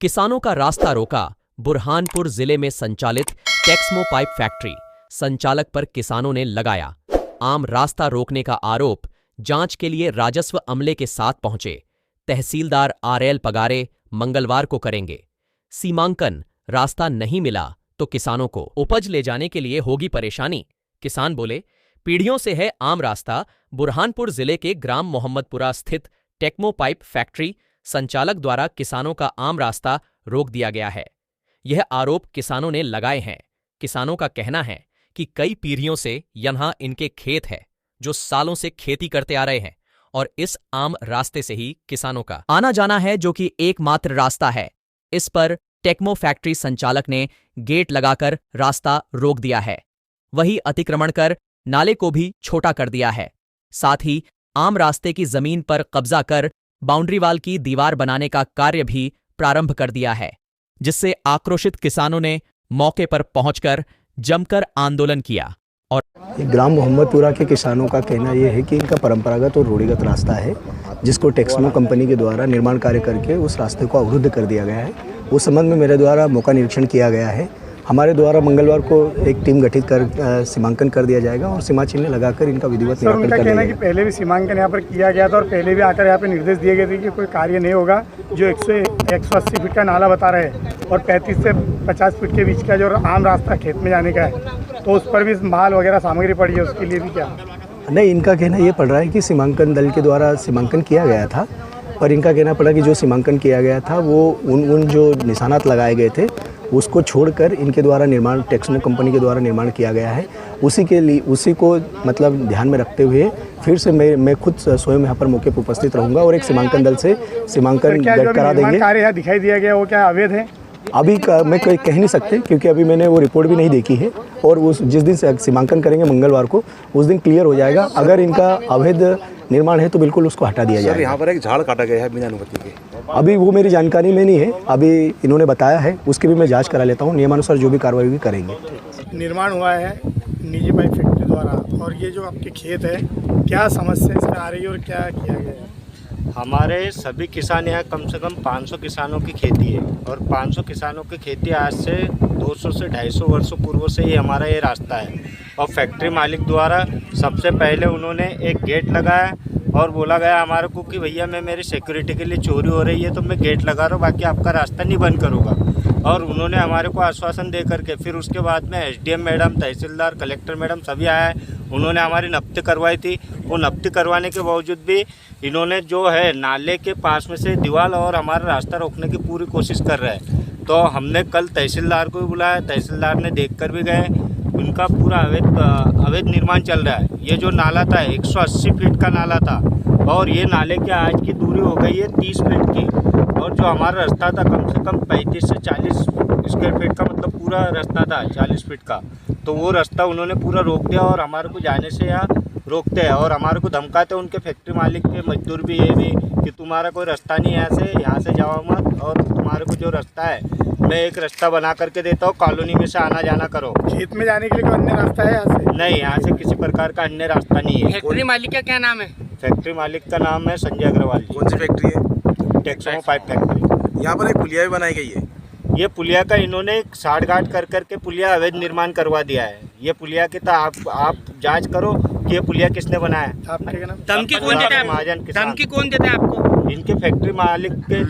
किसानों का रास्ता रोका। बुरहानपुर जिले में संचालित टेक्समो पाइप फैक्ट्री संचालक पर किसानों ने लगाया आम रास्ता रोकने का आरोप। जांच के लिए राजस्व अमले के साथ पहुंचे तहसीलदार आरएल पगारे मंगलवार को करेंगे सीमांकन। रास्ता नहीं मिला तो किसानों को उपज ले जाने के लिए होगी परेशानी। किसान बोले, पीढ़ियों से है आम रास्ता। बुरहानपुर जिले के ग्राम मोहम्मदपुरा स्थित टेक्मो पाइप फैक्ट्री संचालक द्वारा किसानों का आम रास्ता रोक दिया गया है। यह आरोप किसानों ने लगाए हैं। किसानों का कहना है कि कई पीढ़ियों से यहां इनके खेत है, जो सालों से खेती करते आ रहे हैं और इस आम रास्ते से ही किसानों का आना जाना है, जो कि एकमात्र रास्ता है। इस पर टेक्मो फैक्ट्री संचालक ने गेट लगाकर रास्ता रोक दिया है। वही अतिक्रमण कर नाले को भी छोटा कर दिया है। साथ ही आम रास्ते की जमीन पर कब्जा कर बाउंड्री वाल की दीवार बनाने का कार्य भी प्रारंभ कर दिया है, जिससे आक्रोशित किसानों ने मौके पर पहुंचकर जमकर आंदोलन किया। और ग्राम मोहम्मदपुरा के किसानों का कहना यह है कि इनका परंपरागत और रूढ़िगत रास्ता है, जिसको टेक्समो कंपनी के द्वारा निर्माण कार्य करके उस रास्ते को अवरुद्ध कर दिया गया है। उस संबंध में मेरे द्वारा मौका निरीक्षण किया गया है। हमारे द्वारा मंगलवार को एक टीम गठित कर सीमांकन कर दिया जाएगा और सीमा चिन्ह लगाकर इनका विधिवत निराकरण कर दिया जाएगा। कि पहले भी सीमांकन यहाँ पर किया गया था और पहले भी आकर यहाँ पे निर्देश दिए गए थे कि कोई कार्य नहीं होगा। जो 180 फीट का नाला बता रहे हैं और 35 से 50 फीट के बीच का जो आम रास्ता खेत में जाने का है, तो उस पर भी माल वगैरह सामग्री पड़ी है, उसके लिए भी क्या नहीं। इनका कहना ये पड़ रहा है कि सीमांकन दल के द्वारा सीमांकन किया गया था, पर इनका कहना पड़ा कि जो सीमांकन किया गया था वो उन जो निशानात लगाए गए थे उसको छोड़कर इनके द्वारा निर्माण टेक्समो कंपनी के द्वारा निर्माण किया गया है। उसी को मतलब ध्यान में रखते हुए फिर से मैं खुद स्वयं यहाँ पर मौके पर उपस्थित रहूँगा और एक सीमांकन दल से सीमांकन करा देंगे। कार्य यहाँ दिखाई दिया गया वो क्या अवैध है? अभी मैं कोई कह नहीं सकते, क्योंकि अभी मैंने वो रिपोर्ट भी नहीं देखी है और उस जिस दिन से सीमांकन करेंगे मंगलवार को, उस दिन क्लियर हो जाएगा। अगर इनका अवैध निर्माण है तो बिल्कुल उसको हटा दिया जाएगा। यहाँ पर एक झाड़ काटा गया है बिना अनुमति के। अभी वो मेरी जानकारी में नहीं है, अभी इन्होंने बताया है, उसकी भी मैं जांच करा लेता हूँ। नियमानुसार जो भी कार्रवाई भी करेंगे। निर्माण हुआ है निजी पाइप फैक्ट्री द्वारा, और ये जो आपके खेत है, क्या समस्या इसमें आ रही है और क्या किया गया है? हमारे सभी किसान यहाँ कम से कम 500 किसानों की खेती है और 500 किसानों की खेती आज से 200 से 250 वर्षों पूर्व से ही हमारा ये रास्ता है। और फैक्ट्री मालिक द्वारा सबसे पहले उन्होंने एक गेट लगाया और बोला गया हमारे को कि भैया मैं मेरी सिक्योरिटी के लिए चोरी हो रही है तो मैं गेट लगा रहा हूँ, बाकी आपका रास्ता नहीं बंद करूँगा। और उन्होंने हमारे को आश्वासन दे करके फिर उसके बाद में एसडीएम मैडम, तहसीलदार, कलेक्टर मैडम सभी आए। उन्होंने हमारी नब्ती करवाई थी। वो नब्ती करवाने के बावजूद भी इन्होंने जो है नाले के पास में से दीवार और हमारा रास्ता रोकने की पूरी कोशिश कर रहे हैं। तो हमने कल तहसीलदार को भी बुलाया, तहसीलदार ने देख कर भी गए। उनका पूरा अवैध निर्माण चल रहा है। ये जो नाला था 180 फीट का नाला था और ये नाले की आज की दूरी हो गई है 30 फीट की, और जो हमारा रास्ता था कम से कम 35 से 40 स्क्वायर फीट का, मतलब पूरा रास्ता था 40 फीट का। तो वो रास्ता उन्होंने पूरा रोक दिया और हमारे को जाने से यहाँ रोकते हैं और हमारे को धमकाते हैं। उनके फैक्ट्री मालिक के मजदूर भी ये भी कि तुम्हारा कोई रास्ता नहीं है, यहाँ से जाओ मत, और तुम्हारे को जो रास्ता है मैं एक रास्ता बना करके देता हूँ, कॉलोनी में से आना जाना करो। खेत में जाने के लिए कोई अन्य रास्ता है यहाँ से? नहीं, यहाँ से किसी प्रकार का अन्य रास्ता नहीं है। फैक्ट्री मालिक का क्या नाम है? फैक्ट्री मालिक का नाम है संजय अग्रवाल जी। कौन सी फैक्ट्री है? Texmo pipe factory. यहाँ पर एक पुलिया भी बनाई गई है। ये पुलिया का इन्होंने साठ गांठ कर करके पुलिया अवैध निर्माण करवा दिया है। ये पुलिया की तो आप जांच करो कि ये पुलिया किसने बनाया। धमकी कौन देता है? धमकी कौन देता है आपको? इनके फैक्ट्री मालिक के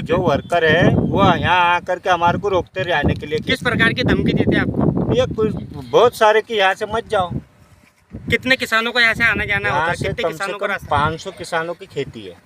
जो वर्कर है वो यहाँ आकर के हमारे को रोकते रहने के लिए। किस प्रकार की धमकी देते हैं आपको? ये कुछ बहुत सारे कि यहाँ से मत जाओ। कितने किसानों को यहाँ से आना जाना होता है? कितने किसानों को? 500 किसानों की खेती है।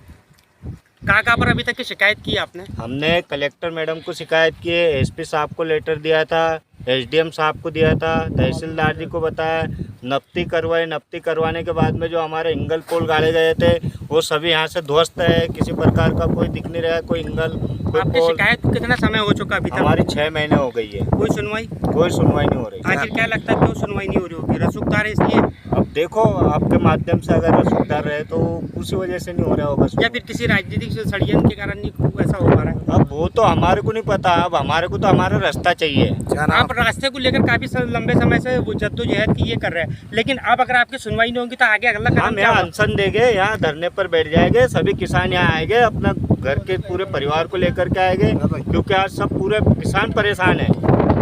कहाँ पर अभी तक की शिकायत की आपने? हमने कलेक्टर मैडम को शिकायत की है, एसपी साहब को लेटर दिया था, एसडीएम साहब को दिया था, तहसीलदार जी को बताया, नब्ती करवाए। नब्ती करवाने के बाद में जो हमारे इंगल पोल गाड़े गए थे वो सभी यहाँ से ध्वस्त है। किसी प्रकार का कोई दिख नहीं रहा है, कोई इंगल, कोई आपकी पोल। शिकायत को कितना समय हो चुका अभी तक? हमारी 6 महीने हो गई है। कोई सुनवाई नहीं हो रही। आखिर क्या लगता है क्यों सुनवाई नहीं हो रही होगी? रसूखदार है इसलिए? अब देखो आपके माध्यम से अगर रसूखदार रहे तो उसी वजह से नहीं हो रहा होगा, या फिर किसी राजनीतिक षड्यंत्र के कारण नहीं ऐसा हो पा रहा है। अब वो तो हमारे को नहीं पता। अब हमारे को तो हमारा रास्ता चाहिए। आप रास्ते को लेकर काफी लंबे समय से जद्दोजहद की ये कर रहे हैं, लेकिन अब अगर आपकी सुनवाई नहीं होगी तो आगे अगला हम यहाँ अनशन देंगे, यहाँ धरने पर बैठ जाएंगे, सभी किसान यहाँ आएंगे, अपना घर के पूरे परिवार को लेकर के आएंगे, क्योंकि आज सब पूरे किसान परेशान है,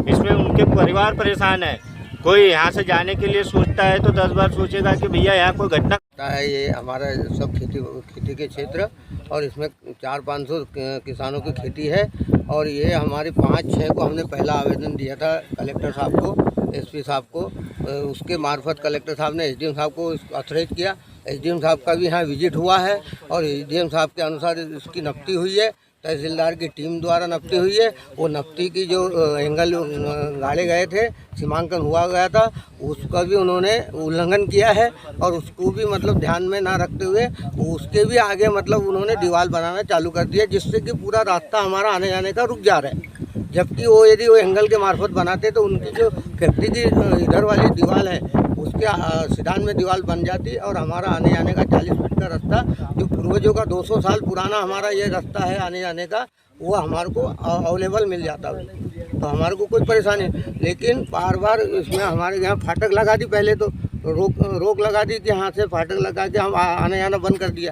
इसमें उनके परिवार परेशान है। कोई यहाँ से जाने के लिए सोचता है तो 10 बार सोचेगा कि भैया यहाँ कोई घटना है। ये हमारा सब खेती के क्षेत्र और इसमें 400-500 किसानों की खेती है और ये हमारे 5-6 को हमने पहला आवेदन दिया था कलेक्टर साहब को, एसपी साहब को, उसके मार्फत कलेक्टर साहब ने एसडीएम साहब को ऑथराइज किया। एसडीएम साहब का भी यहाँ विजिट हुआ है और एसडीएम साहब के अनुसार इसकी नफ्ती हुई है, तहसीलदार की टीम द्वारा नफ्ती हुई है। वो नफ्ती की जो एंगल गाड़े गए थे, सीमांकन हुआ गया था, उसका भी उन्होंने उल्लंघन किया है और उसको भी मतलब ध्यान में ना रखते हुए उसके भी आगे मतलब उन्होंने दीवार बनाना चालू कर दिया, जिससे कि पूरा रास्ता हमारा आने जाने का रुक जा रहा है। जबकि वो यदि वो एंगल के मार्फत बनाते तो उनकी जो फैक्ट्री की इधर वाली दीवार है उसके सीधान में दीवार बन जाती और हमारा आने जाने का 40 फीट का रास्ता, जो पूर्वजों का 200 साल पुराना हमारा ये रास्ता है आने जाने का, वो हमारे को अवेलेबल मिल जाता है, तो हमारे को कोई परेशानी। लेकिन बार बार इसमें हमारे यहाँ फाटक लगा दी, पहले तो रोक लगा दी कि यहाँ से फाटक लगा के हम आने जाना बंद कर दिया।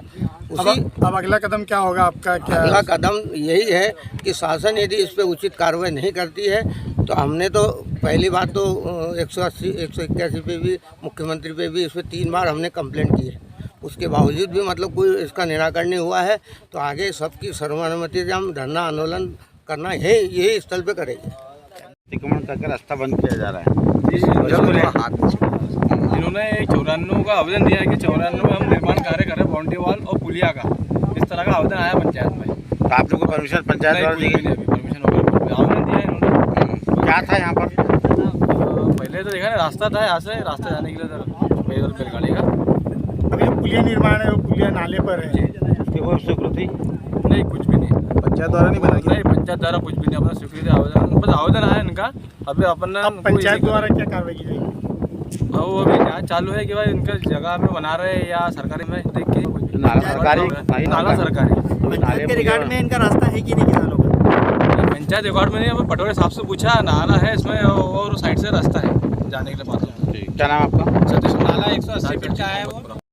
अब अगला कदम क्या होगा आपका? क्या अगला कदम यही है कि शासन यदि इस पर उचित कार्रवाई नहीं करती है तो हमने तो पहली बात तो 181 पे भी, मुख्यमंत्री पे भी, इस पर 3 बार हमने कंप्लेंट की है। उसके बावजूद भी मतलब कोई इसका निराकरण नहीं हुआ है, तो आगे सबकी सर्वानुमति से हम धरना आंदोलन करना यही स्थल पे करेंगे। अतिक्रमण करके रास्ता बंद किया जा रहा है। इन्होंने 94 का आवेदन दिया है कि 94 में हम निर्माण कार्य करें, बाउंड्री वॉल और पुलिया का, इस तरह का आवेदन आया पंचायत में। तो आप लोग को परमिशन पंचायत द्वारा दी गई? परमिशन आवेदन दिया है इन्होंने। क्या था यहाँ पर? पहले तो देखा ना रास्ता था, यहाँ से रास्ता जाने के लिए बैलगाड़ी का। अभी जो पुलिया निर्माण है वो पुलिया नाले पर है, उसकी कोई स्वीकृति नहीं, कुछ भी नहीं। पंचायत द्वारा नहीं बना? नहीं, पंचायत द्वारा कुछ भी नहीं, अपना स्वीकृति आवेदन, बस आवेदन आया इनका। अभी अपन पंचायत द्वारा क्या कार्रवाई की जाएगी? वो अभी जाँच चालू है कि भाई इनका जगह में बना रहे हैं या सरकारी में देख के। नाला सरकारी के रिकॉर्ड में इनका रास्ता है कि नहीं किसानों का? पंचायत रिकॉर्ड में नहीं, अब पटोरे साहब से पूछा, नाला है इसमें और साइड से रास्ता है जाने के लिए बात। क्या नाम आपका? सतीश। नाला 180 फीट का है वो।